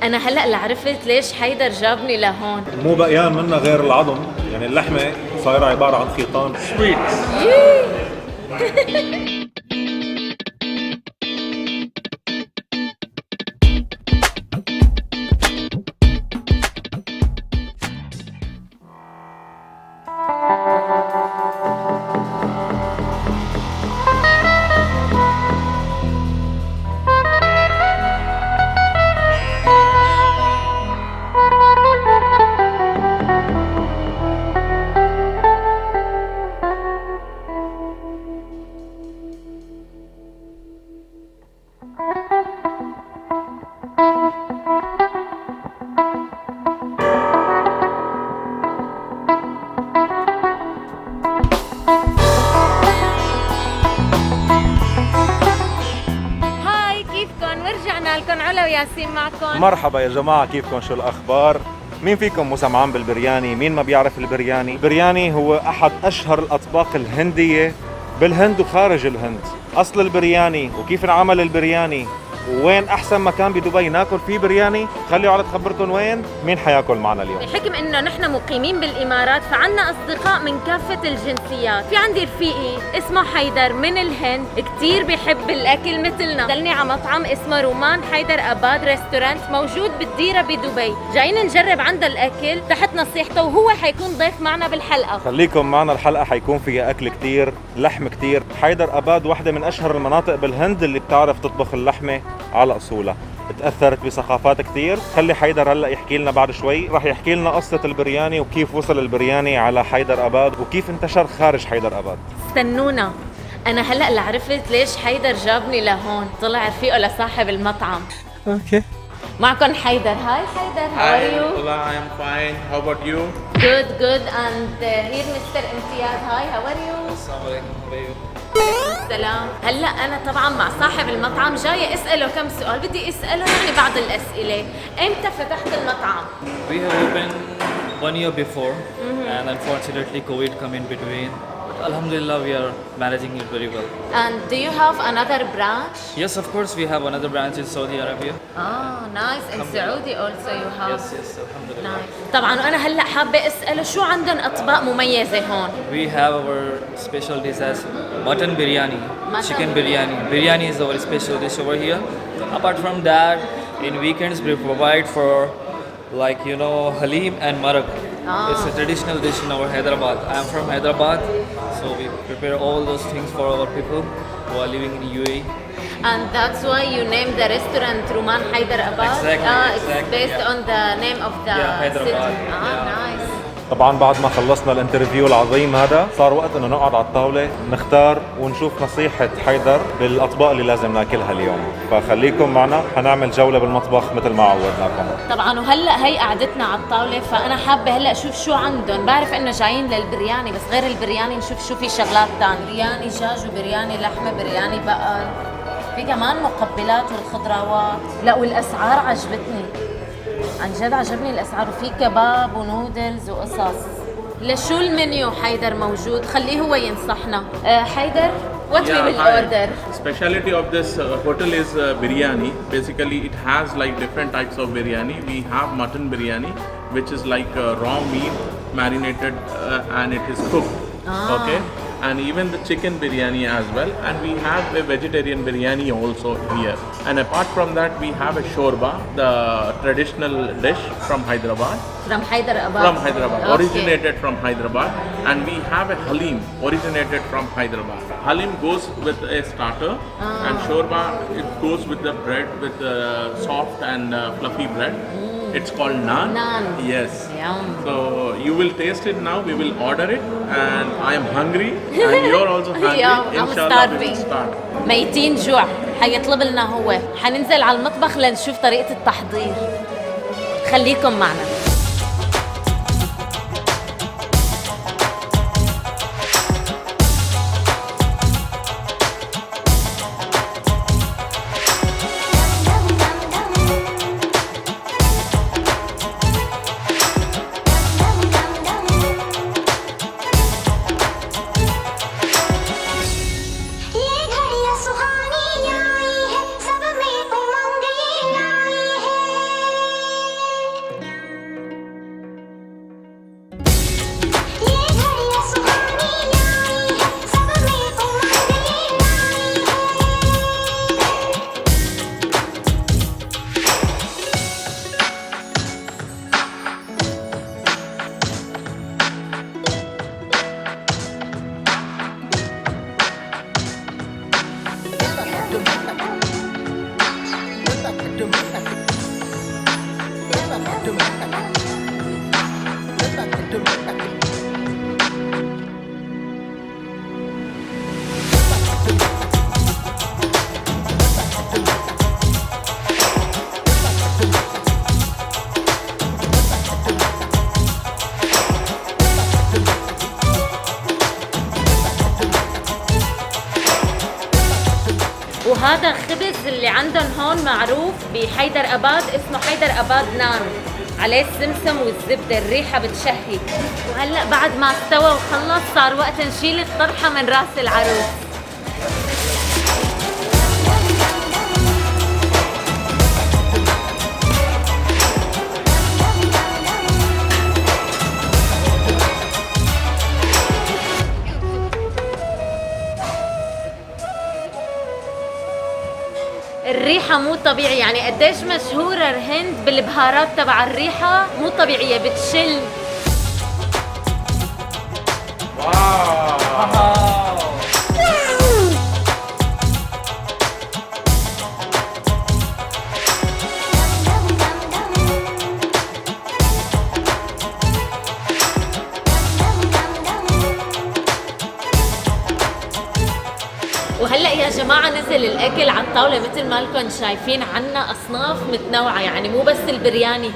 انا هلا اللي عرفت ليش حيدر جابني لهون. مو بقيان منا غير العظم، يعني اللحمه صايره عباره عن خيطان سويت. لكم علا وياسين معكم. مرحبا يا جماعة، كيفكم؟ شو الأخبار؟ مين فيكم مو سمعان بالبرياني؟ مين ما بيعرف البرياني؟ البرياني هو أحد أشهر الأطباق الهندية بالهند وخارج الهند. أصل البرياني وكيف انعمل البرياني وين أحسن مكان بدبي ناكل فيه برياني، خليوا على تخبركم وين مين حياكل معنا اليوم. بحكم إنه نحن مقيمين بالإمارات فعنا أصدقاء من كافة الجنسيات. في عندي رفيقي اسمه حيدر من الهند، كتير بيحب الأكل مثلنا. دلني على مطعم اسمه رومان حيدر أباد ريستورانت، موجود بالديرة بدبي. جايين نجرب عنده الأكل تحت نصيحته، وهو حيكون ضيف معنا بالحلقة. خليكم معنا، الحلقة حيكون فيها أكل كتير، لحم كتير. حيدر أباد واحدة من أشهر المناطق بالهند اللي بتعرف تطبخ اللحمة على أصولها، تأثرت بثقافات كتير. خلي حيدر هلأ يحكي لنا بعد شوي، راح يحكي لنا قصة البرياني وكيف وصل البرياني على حيدر أباد وكيف انتشر خارج حيدر أباد. استنونا، أنا هلأ اللي عرفت ليش حيدر جابني لهون. طلع رفيقه لصاحب المطعم. اوكي، معكم حيدر. هاي حيدر, how are you? Hola, I am fine. How about you? Good. And here Mr. امتياز. Hi, how are you? Assalamualaikum. How are you? السلام. هلا انا طبعا مع صاحب المطعم جايه اساله كم سؤال، بدي اساله يعني بعض الاسئله. امتى فتحت المطعم؟ We have opened 1 year before, and unfortunately COVID come in between. But Alhamdulillah, we are managing it very well. And do you have another branch? Yes, of course, we have another branch in Saudi Arabia. Nice. In Saudi also you have. Yes, Alhamdulillah. Nice. طبعا وانا هلا حابه اساله شو عندهم اطباق مميزه هون. We have our special dish as mutton biryani, chicken biryani. Biryani is our special dish over here. Apart from that, in weekends we provide for halim and maraq. It's a traditional dish in our Hyderabad. I am from Hyderabad, so we prepare all those things for our people who are living in UAE. And that's why you named the restaurant Ruman Hyder Abad? Exactly. It's based on the name of the Hyderabad. city. Nice. طبعا بعد ما خلصنا الانترفيو العظيم هذا صار وقت انه نقعد على الطاولة نختار ونشوف نصيحة حيدر بالاطباق اللي لازم ناكلها اليوم. فخليكم معنا، حنعمل جولة بالمطبخ مثل ما عودناكم. طبعا وهلا هي قعدتنا على الطاولة، فانا حابة هلا اشوف شو عندهم. بعرف انه جايين للبرياني، بس غير البرياني نشوف شو في شغلات ثانية. برياني دجاج وبرياني لحمة، برياني بقر، في كمان مقبلات والخضروات. لا والاسعار عجبتني، عن جد عجبني الاسعار، وفي كباب ونودلز وقصص. لشو المنيو حيدر موجود؟ خليه هو ينصحنا. حيدر, what we will order? Specialty of this hotel is biryani. Basically, it has like different types of biryani. We have mutton biryani, which is like raw meat marinated and it is cooked. Okay. And even the chicken biryani as well, and we have a vegetarian biryani also here. And apart from that, we have a shorba, the traditional dish from Hyderabad. From Hyderabad? From Hyderabad, Okay. originated from Hyderabad. And we have a halim, originated from Hyderabad. Halim goes with a starter, and shorba, it goes with the bread, with the soft and fluffy bread. It's called naan. Naan. Yes. Yum. So you will taste it now. We will order it, and I am hungry, and you're also hungry. Yeah, I'm Inshallah, we will starving. start. ميتين جوع. حيطلب لنا هو. حننزل على المطبخ لنشوف طريقة التحضير. خليكم معنا. وهذا خبز اللي عندهم هون معروف بحيدر أباد، اسمه حيدر أباد نان، عليه السمسم والزبدة، الريحة بتشهي. وهلأ بعد ما استوى وخلص صار وقت نشيل الطرحة من راس العروس. الريحة مو طبيعي، يعني قديش مشهورة الهند بالبهارات تبع الريحة مو طبيعية، بتشل. وهلا يا جماعه نزل الاكل على الطاوله مثل ما لكم شايفين، عنا اصناف متنوعه، يعني مو بس البرياني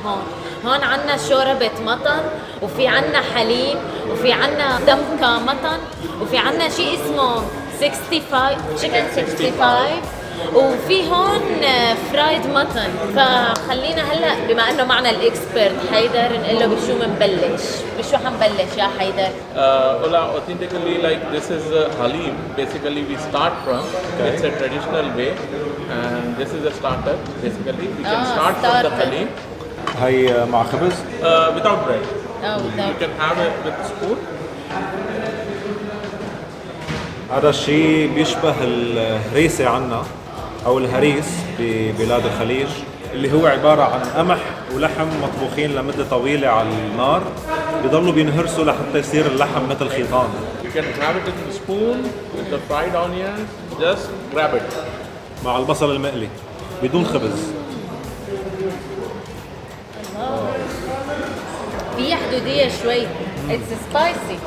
هون عنا شوربه مطن، وفي عنا حليب، وفي عنا دمكه مطن، وفي عنا شيء اسمه 65 chicken 65، وفي هون فرايد مطن. فخلينا هلا بما انه معنا الاكسبرت حيدر نقول له بشو منبلش، بشو حنبلش يا حيدر؟ Ola, authentically, like this is halim. Basically, we start from. It's a traditional way, and this is a starter. Basically, we can start from the starter. halim هي مع خبز. without bread. without. You can have it with spoon. هذا الشيء بيشبه الهريسة عنا أو الهريس ببلاد الخليج، اللي هو عبارة عن قمح ولحم مطبوخين لمدة طويلة على النار، بيضلوا بينهرسوا لحتى يصير اللحم مثل خيطان. You can have it in the spoon with the fried onions. Just grab it. مع البصل المقلي بدون خبز. في حدودية شوي. It's spicy.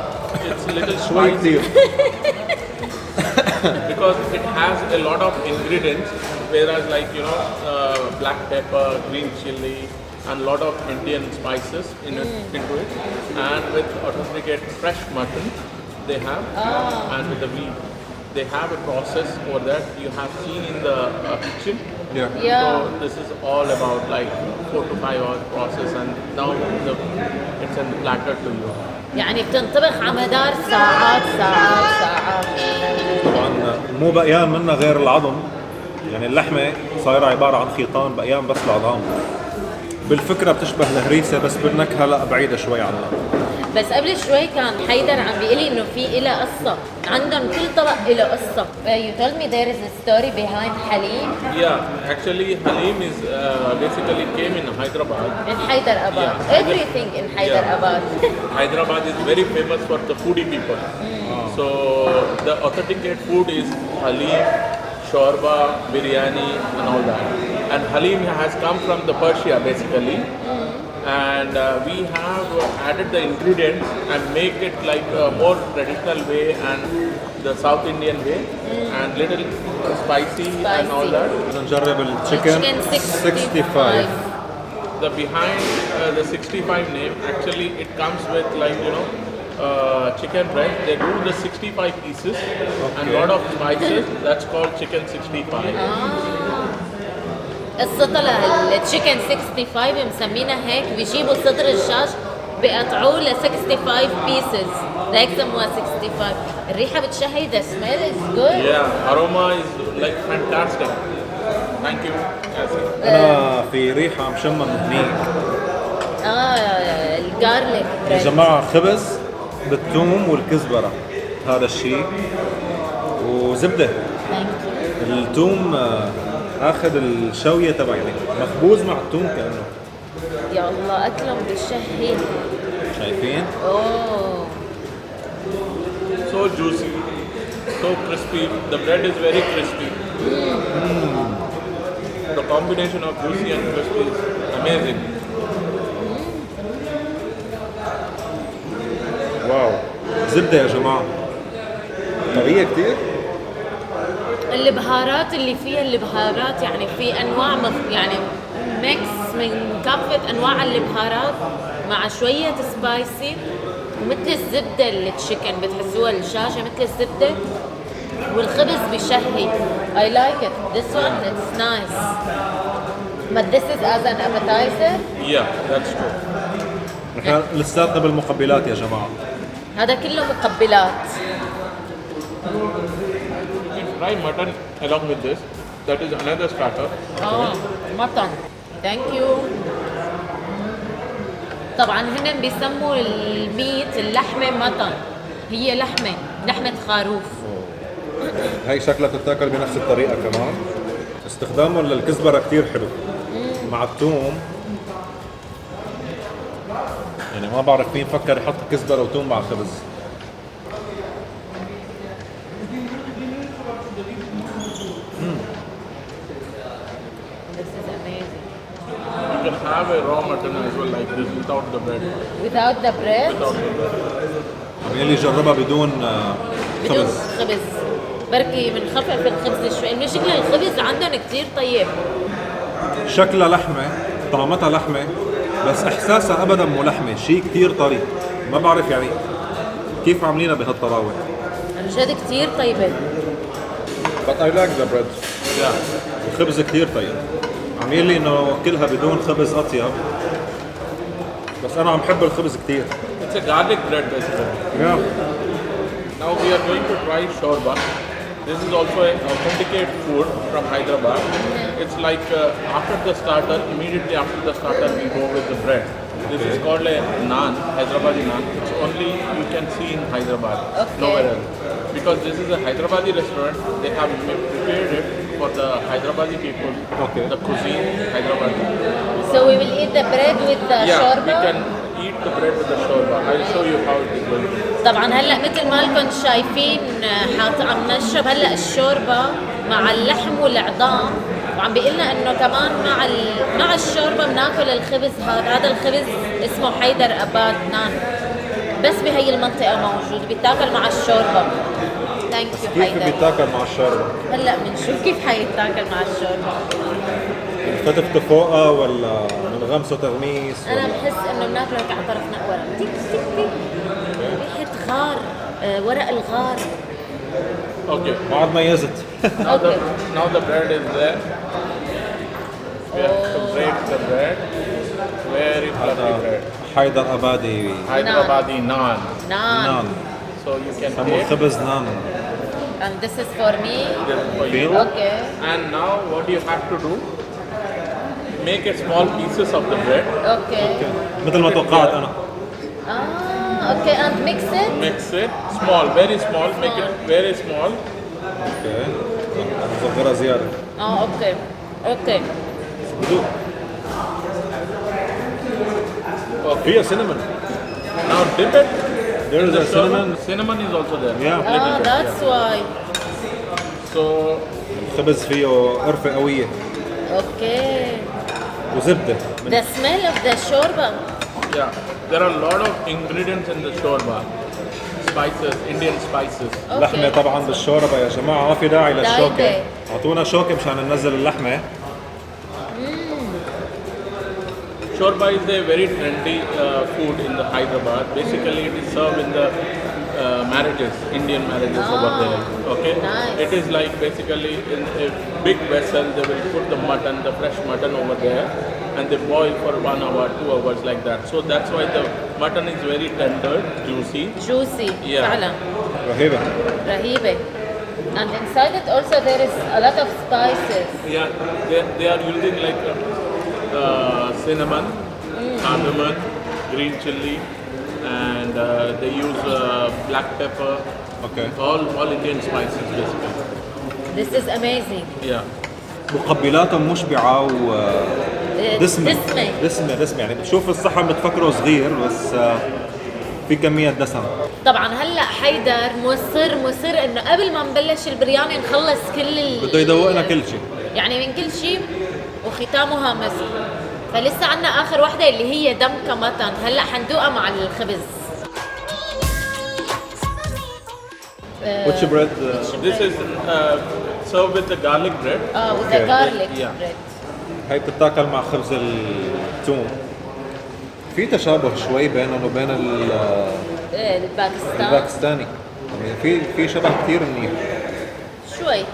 It's a little spicy because it has a lot of ingredients, whereas like black pepper, green chili, and a lot of Indian spices into it, and with authenticate fresh mutton they have, and with the meat. They have a process over that you have seen in the kitchen. Yeah. So this is all about like 4 to 5 hours process, and now it's in the platter to you. يعني بتنطبخ على مدار ساعات ساعات ساعات. طبعا مو بقيان منها غير العظم، يعني اللحمة صايرة عبارة عن خيطان، بقيان بس العظام. بالفكرة بتشبه الهريسة بس بالنكهة لا بعيدة شوي عنها. بس قبل شوي كان حيدر عم بيقلي انه في إلها قصة، عندهم كل طبق إله قصة. You told me there is a story behind Halim. Yeah, actually Halim is basically came in Hyderabad. In Hyderabad. Yeah. Everything in Hyderabad. Hyderabad is very famous for the foodie people. So the authenticate food is Halim, Shorba, Biryani and all that. And Halim has come from the Persia basically. And we have added the ingredients and make it like a more traditional way and the South Indian way and little spicy and all that. نجرب التشيكن Chicken 65. The behind the 65 name, actually it comes with like chicken breast. They do the 65 pieces and lot of spices. That's called chicken 65. قصتها للتشيكن 65 مسمينها هيك، بيجيبوا صدر الدجاج بيقطعوه ل 65 pieces، لهيك سموها 65. الريحة بتشهي، the smell is good. Yeah, aroma is like fantastic. Thank you. Yes. أنا في ريحة مشمة من هنيك. الجارليك. يا جماعة خبز بالثوم والكزبرة، هذا الشيء، وزبدة. الثوم اخذ الشوية تبع، يعني مخبوز مع الثوم كأنه. يا الله أكلهم بتشهي. شايفين؟ اوه. So juicy, so crispy. The bread is very crispy. The combination of juicy and crispy is amazing. واو، زبدة يا جماعة، طرية كتير. البهارات اللي فيها، البهارات يعني في انواع يعني ميكس من كافة انواع البهارات مع شوية سبايسي، ومثل الزبدة التشيكن بتحسوها الشاشة مثل الزبدة. والخبز بشهي. I like it. This one, it's nice. But this is as an appetizer. Yeah, that's true. نحن لساتنا بالمقبلات يا جماعة. هذا كله مقبلات. We try mutton along with this. That is another starter. مطن. Thank you. طبعا هن بيسموا الميت اللحمة مطن. هي لحمة خروف. هاي شكلها تتاكل بنفس الطريقة كمان. استخدامهم للكزبرة كتير حلو مع الثوم. يعني ما بعرف مين فكر يحط كزبرة وثوم مع الخبز. This is amazing. You can have a raw mutton as well like this without the bread. Without the bread. Without the bread. عم يلي جربها بدون بدون خبز. خبز. بركي بنخفف الخبز شوي، من شكل الخبز عندهم كتير طيب. شكلها لحمة، طعمتها لحمة، بس إحساسها أبداً مو لحمة، شيء كتير طري. ما بعرف يعني كيف عاملينها بهالطراوة. عن جد كتير طيبة. But I like the bread. Yeah. الخبز كتير طيب. عم يلي إنه وكلها بدون خبز أطيب. بس أنا عم بحب الخبز كتير. It's a garlic bread basically. Yeah. Now we are going to try shorba. This is also an authenticate food from Hyderabad. It's like after the starter, immediately after the starter, we go with the bread. This is called a naan, Hyderabadi naan. It's only you can see in Hyderabad, nowhere else. Because this is a Hyderabadi restaurant, they have prepared it for the Hyderabadi people. Okay. The cuisine, Hyderabadi. So we will eat the bread with the Yeah, shorba. we can eat the bread with the shorba. I'll show you how it is going to be. طبعا هلا مثل ما لكم شايفين عم نشرب هلا الشوربه مع اللحم والعظام، وعم بيقلنا انه كمان مع الشوربه بناكل الخبز. هذا الخبز اسمه حيدر اباد نان، بس بهي المنطقه موجود، بيتاكل مع الشوربه. ثانك يو كيف حيدر. بيتاكل مع الشوربة؟ هلا بنشوف كيف حيتاكل مع الشوربه. فتفته فوقها ولا بنغمسه تغميس؟ انا بحس انه بناكله هيك على طرف نقوره، تيك تيك تيك، ريحه غار، ورق الغار. Okay. ما عاد ميزت. Now the bread is there. We have to break the bread. Very fluffy bread. حيدر أبادي Hyderabadi naan. نان. نان. So you can سموه take خبز نان. And this is for me. this for you. Okay. And now what you have to do? Make a small pieces of the bread. Okay. مثل ما توقعت أنا. Okay, and mix it. Mix it small, very small. Make it very small. اوكي. صغرها زيادة. Okay. Okay. بدوق. فيها cinnamon. Now dip it. There is The a cinnamon. Cinnamon is also there. Yeah. Little bit, That's why. So الخبز فيه قرفة قوية Okay. وزبدة. The smell of the shorba. yeah, there are a lot of ingredients in the shorba. Spices, Indian spices. لحمة طبعا بالشوربة يا جماعة، ما في داعي للشوكة. دايبة. أعطونا شوكة مشان ننزل اللحمة. Shorba is a very trendy food in the Hyderabad. Basically, it is served in the marriages, Indian marriages over there. Okay, nice. it is like basically in a big vessel. They will put the mutton, the fresh mutton over there, and they boil for 1 hour, 2 hours like that. So that's why the mutton is very tender, juicy. Juicy. Yeah. فعلا. رهيبة. رهيبة. And inside it also there is a lot of spices. Yeah, they are using like cinnamon, cardamom, green chili, and they use black pepper. Okay. All Indian spices basically. This is amazing. Yeah. مقبلاتهم مشبعة ودسمة. دسمة. يعني بتشوف الصحن بتفكره صغير بس في كمية دسم. طبعا هلا حيدر مصر انه قبل ما نبلش البرياني نخلص كل بده يدوقنا كل شيء. يعني من كل شيء وختامها مسك. فلسه عنا اخر وحده اللي هي دمكه مطن، هلا حندوقها مع الخبز. Which bread? This is served with the garlic bread. with the garlic Yeah. bread. هاي بتتاكل مع خبز الثوم. في تشابه شوي بينهم وبين الباكستان. الباكستاني. يعني في شبه كثير منيح. شوي.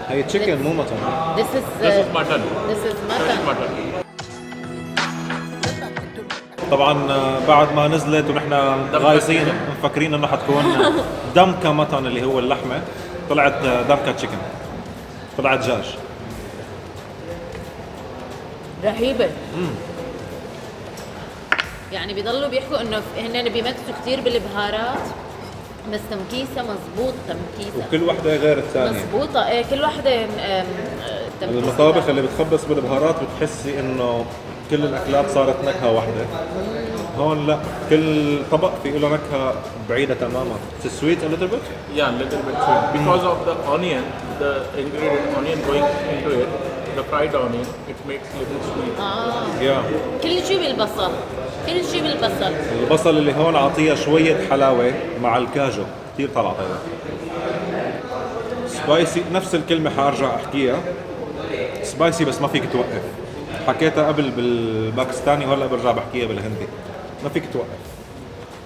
هي تشيكن مو مطن. This is This is mutton. This is Fresh mutton. mutton. طبعا بعد ما نزلت ونحن غايصين مفكرين انه حتكون دمكه مطن اللي هو اللحمه، طلعت دمكه تشيكن، طلعت دجاج. رهيبة. يعني بيضلوا بيحكوا انه هن بيمكسوا كثير بالبهارات، بس تمكيسة مزبوط تمكيسة. وكل وحده غير الثانيه. مزبوطة، ايه كل وحدة تمكيسة. المطابخ اللي بتخبص بالبهارات بتحسي انه كل الاكلات صارت نكهه واحده. هون لا، كل طبق في له نكهه بعيده تماما. It's sweet a little bit. Yeah, little bit sweet. Because of the onion, the ingredient onion going into it, the fried onion, it makes little sweet. Yeah. كل شيء بالبصل، كل شيء بالبصل. البصل اللي هون عطيها شويه حلاوه مع الكاجو، كثير طلع طيب. سبايسي، نفس الكلمه حارجع احكيها. سبايسي بس ما فيك توقف. حكيتها قبل بالباكستاني وهلا برجع بحكيها بالهندي. ما فيك توقف.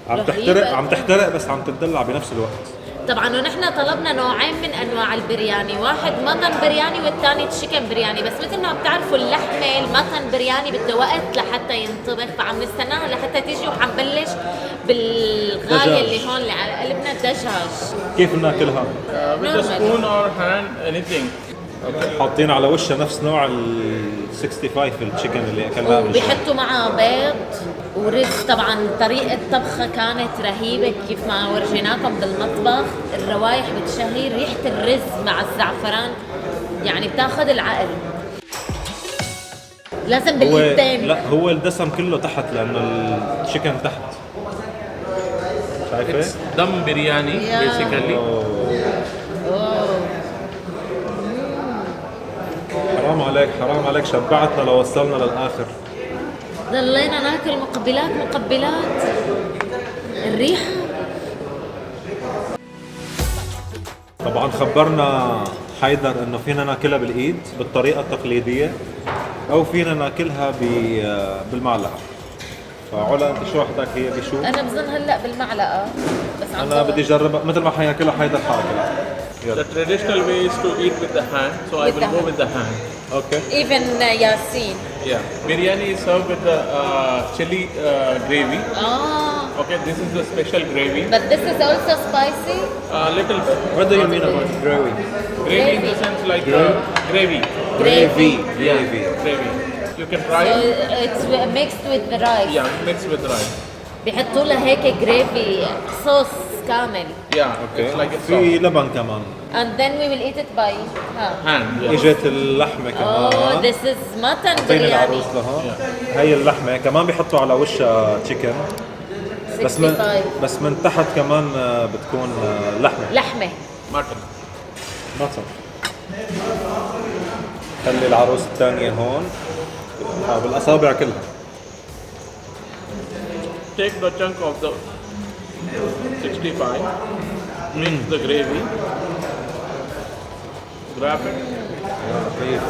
عم تحترق، عم تحترق بس عم تدلع بنفس الوقت. طبعا ونحن طلبنا نوعين من انواع البرياني، واحد مطن برياني والثاني تشيكن برياني، بس مثل ما بتعرفوا اللحمه المطن برياني بده وقت لحتى ينطبخ، فعم نستناها لحتى تيجي وحنبلش بالغايه دجاج. اللي هون اللي على قلبنا الدجاج. كيف بناكلها؟ With a spoon or hand, anything. حاطين على وشها نفس نوع ال 65 التشيكن اللي اكلناه من شوي. وبيحطوا معها بيض ورز. طبعا طريقة طبخها كانت رهيبة كيف ما ورجيناكم بالمطبخ، الروايح بتشهي، ريحة الرز مع الزعفران يعني بتاخذ العقل. لازم بالايدين. لا هو الدسم كله تحت لانه التشيكن تحت. شايفه؟ It's dum biryani, Yeah. basically. حرام عليك، حرام عليك، شبعتنا لو وصلنا للاخر. ضلينا ناكل مقبلات مقبلات. الريحة. طبعا خبرنا حيدر انه فينا ناكلها بالايد بالطريقه التقليديه او فينا ناكلها بالمعلقه. فعلا انت شو حدك هي بشو؟ انا بظن هلا بالمعلقة بس عم انا ضل. بدي اجربها مثل ما حياكلها حيدر حاكلها. The يلا. traditional way is to eat with the hand, so I With will the go hand. with the hand. اوكي. even Yasin. Yeah. Biryani is served with the chili gravy. Okay, this is the special gravy. But this is also spicy. Little What do you mean about gravy? gravy in the sense like gravy. Gravy. Gravy. Gravy. You can try So it. it's mixed with the rice. Yeah, mixed with rice. بيحطوا لها هيك جريفي صوص كامل. Yeah, اوكي. it's like a في sauce. لبن كمان. And then we will eat it by Hand. Yeah. اجت اللحمه Oh, كمان. this is mutton اعطيني biryani. العروس لها. هي اللحمه كمان بيحطوا على وشها تشيكن. بس من 65. بس من تحت كمان بتكون لحمه. لحمة. Mutton. مطر. خلي العروس الثانيه هون بالاصابع كلها. Take the chunk of the 65, mix the gravy, grab it. كيف؟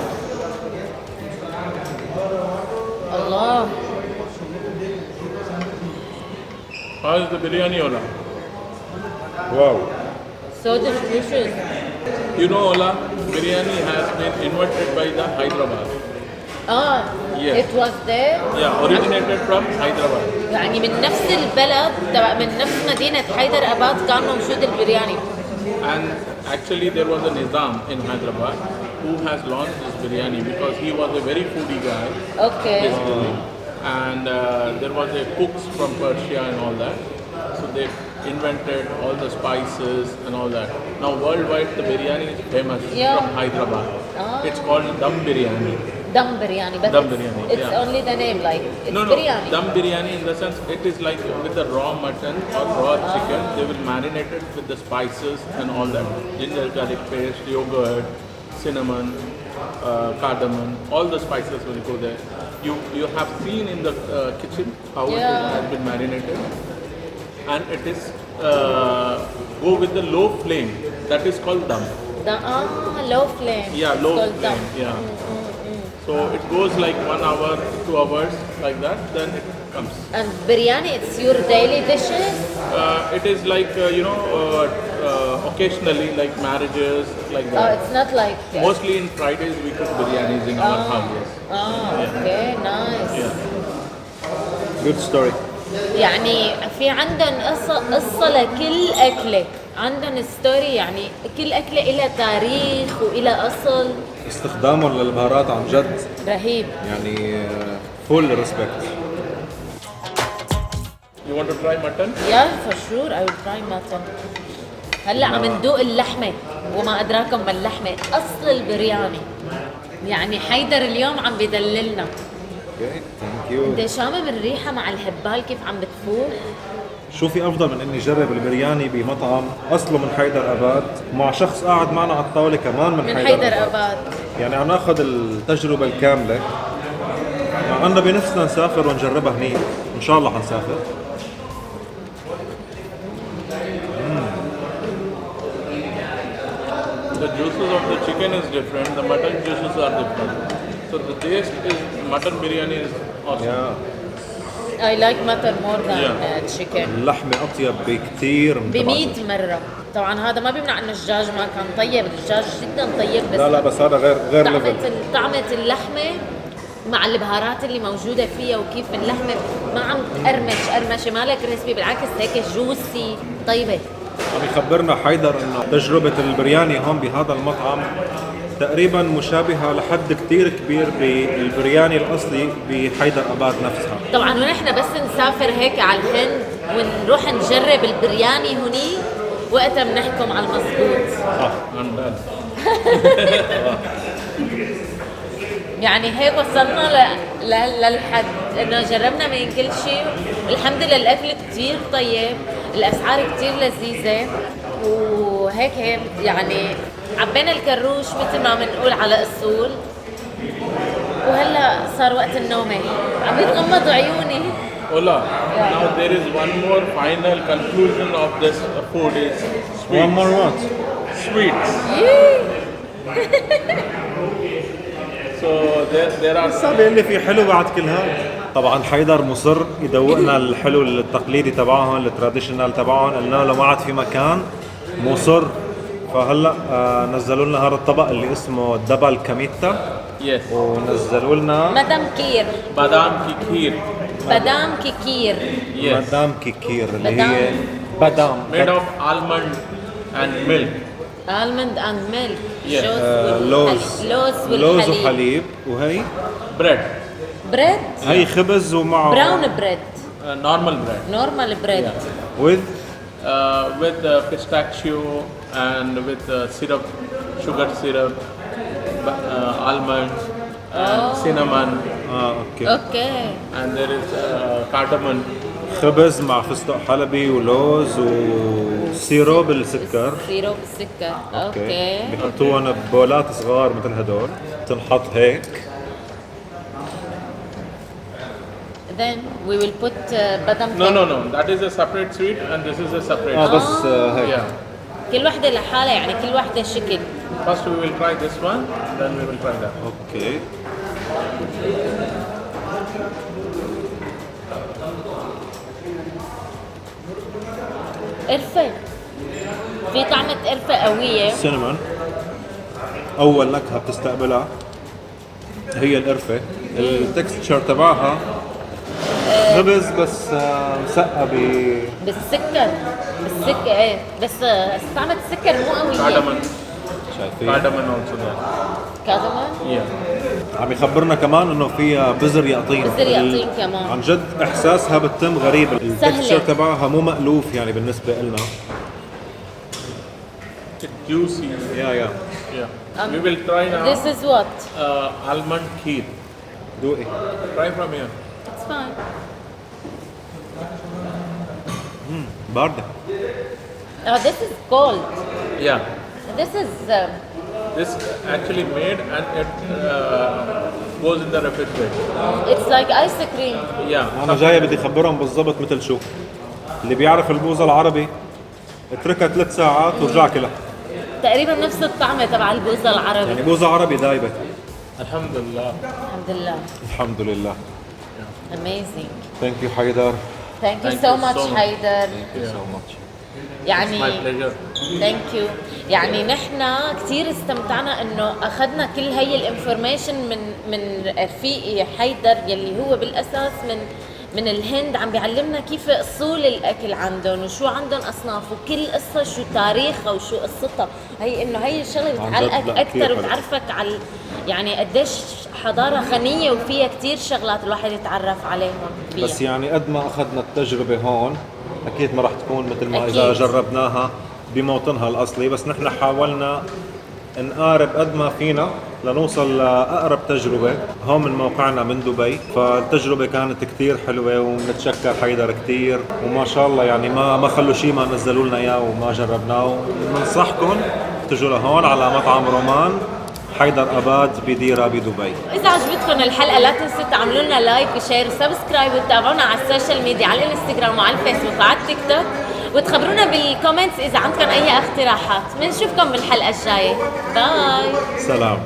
الله. How is the biryani, Ola? واو. So delicious. You know, Ola, biryani has been invented by the Hyderabad. Yes. It was there. Yeah, originated from Hyderabad. يعني من نفس البلد من نفس مدينة حيدر أباد كان موجود البرياني. And actually there was a Nizam in Hyderabad who has launched this biryani because he was a very foodie guy. Okay. Basically. And there was a cooks from Persia and all that. So they invented all the spices and all that. Now worldwide the biryani is famous Yeah. from Hyderabad. It's called dum biryani. Dum biryani, but Dum it's, biryani, it's yeah. only the name, like it's No, biryani. dum biryani in the sense it is like with the raw mutton or raw chicken, they will marinate it with the spices and all that. Ginger, garlic paste, yogurt, cinnamon, cardamom, all the spices will go there. You have seen in the kitchen how it Yeah. has been marinated, and it is go with the low flame. That is called dum. Low flame. Yeah, It's low called dum. flame. Yeah. So it goes like 1 hour, 2 hours, like that. Then it comes. And biryani, it's your daily dishes. It is like occasionally, like marriages, like Oh, that. it's not like. Mostly in Fridays we cook biryanis in our house. Yes. Okay, nice. Yeah. Good story. يعني في عندهم قصة لكل أكلة، عندهم ستوري، يعني كل أكلة إلها تاريخ وإلها أصل. استخدامهم للبهارات عن جد رهيب. يعني فول ريسبكت. You want to try mutton? Yeah, for sure I will try mutton. هلا عم ندوق اللحمة وما أدراكم ما اللحمة أصل البرياني. يعني حيدر اليوم عم بدللنا. اوكي ثانك يو. انت شامم الريحة مع الهبال كيف عم بتفوح؟ شو في افضل من اني اجرب البرياني بمطعم اصله من حيدر اباد مع شخص قاعد معنا على الطاوله كمان من حيدر أباد. يعني عم ناخذ التجربه الكامله، مع انه بنفسنا نسافر ونجربها هنيك. ان شاء الله حنسافر. The juices of the chicken is different. The mutton juices are different. So the taste is mutton biryani is awesome. يا I like mutton more than Yeah. chicken. اللحمه اطيب بكثير من تبع ب100 مرة. طبعا هذا ما بيمنع انه الدجاج ما كان طيب، الدجاج جدا طيب، بس لا بس هذا غير ليفل. طعمة اللحمة مع البهارات اللي موجودة فيها وكيف اللحمة ما عم قرمشة مالك كريسبي، بالعكس هيك جوسي طيبة. عم يخبرنا حيدر انه تجربه البرياني هون بهذا المطعم تقريبا مشابهه لحد كثير كبير بالبرياني الاصلي بحيدر اباد نفسها. طبعا ونحن بس نسافر هيك على الهند ونروح نجرب البرياني هني وقتها بنحكم على المضبوط. And done. يعني هيك وصلنا للحد انه جربنا من كل شيء. الحمد لله الاكل كتير طيب، الاسعار كتير لذيذه، وهيك يعني عبينا الكروش مثل ما بنقول على اصول. وهلا صار وقت النومه، عم يتغمضوا عيوني. Ola, now there is one more final conclusion of this food is sweets. One more what? Sweets. So there are صار بيقول لي في حلو بعد كل هذا. طبعا حيدر مصر يدوقنا الحلو التقليدي تبعهم، التراديشنال تبعهم. قلنا له ما عاد في مكان، مصر. فهلا نزلوا لنا هذا الطبق اللي اسمه دبل كاميتا، yes, ونزلوا لنا مدام كير. badam ki kheer. مدام كيكير. Yes, مدام كيكير اللي بدام. هي بدام made of almond and milk. almond and milk. Yes. لوز لوز وحليب. وهي Bread, بريد. هي خبز ومعه براون بريد. normal bread. نورمال بريد. with With pistachio and with syrup, sugar syrup, almonds and cinnamon, اوكي. اوكي. and there is cardamom. خبز مع فستق حلبي ولوز وسيروب السكر. سيروب السكر. اوكي. بحطوهم ببولات صغار مثل هدول، تنحط هيك. Then we will put badam. No. That is a separate sweet, and this is a separate. بس هيك. Yeah. كل وحدة لحالها، يعني كل وحدة شكل. First we will try this one, then we will try that. اوكي. قرفة. في طعمة قرفة قوية. سينمون اول نكهه بتستقبلها هي القرفه. التكستشر تبعها خبز بس مسقى بالسكر. ايه، بس طعمة السكر مو قوية. Cardamom, شايفين. cardamom also there. كادمون. Yeah. عم يخبرنا كمان انه فيها بذر يقطين. بذر يقطين كمان. عن جد احساسها بتتم غريب. التكستشر تبعها مو مألوف يعني بالنسبه لنا. It's juicy. يا Yeah. We will try now. This is what? Almond kheer. دوقي. Try from here. It's fine. بارده. Oh, this is cold. Yeah. This is This actually made and it goes in the refrigerator. it's like ice cream. Yeah. انا جاي بدي اخبرهم بالضبط مثل شو. اللي بيعرف البوظه العربي اتركها 3 ساعات وارجع كلها. تقريبا نفس الطعمة تبع البوظة العربي. يعني بوظه عربي دايبه. Alhamdulillah. الحمد لله. الحمد لله. Amazing. ثانك يو حيدر. Thank you Thank so you much so much. حيدر. ثانك يو سو ماتش. يعني My pleasure. ثانك يو. يعني نحن كثير استمتعنا انه اخذنا كل هي الانفورميشن من رفيقي حيدر يلي هو بالاساس من الهند، عم بيعلمنا كيف اصول الاكل عندهم وشو عندهم اصناف وكل قصه شو تاريخها وشو قصتها. هي انه هي الشغله بتعلقك اكثر وبتعرفك على يعني قديش حضاره غنيه وفيها كثير شغلات الواحد يتعرف عليهم فيها. بس يعني قد ما اخذنا التجربه هون اكيد ما راح تكون مثل ما أكيد. اذا جربناها بموطنها الاصلي، بس نحن حاولنا نقارب قد ما فينا لنوصل لأقرب تجربة هون من موقعنا من دبي. فالتجربة كانت كتير حلوة ونتشكر حيدر كتير، وما شاء الله يعني ما خلوا شيء ما نزلوا لنا اياه وما جربناه. بننصحكم تجوا لهون على مطعم رومان حيدر أباد بديرة بدبي. إذا عجبتكم الحلقة لا تنسوا تعملوا لنا لايك وشير وسبسكرايب وتتابعونا على السوشيال ميديا على الانستغرام وعلى الفيسبوك وعلى التيك توك، وتخبرونا بالكومنتس إذا عندكم أي اقتراحات. بنشوفكم بالحلقة الجاية. باي. سلام.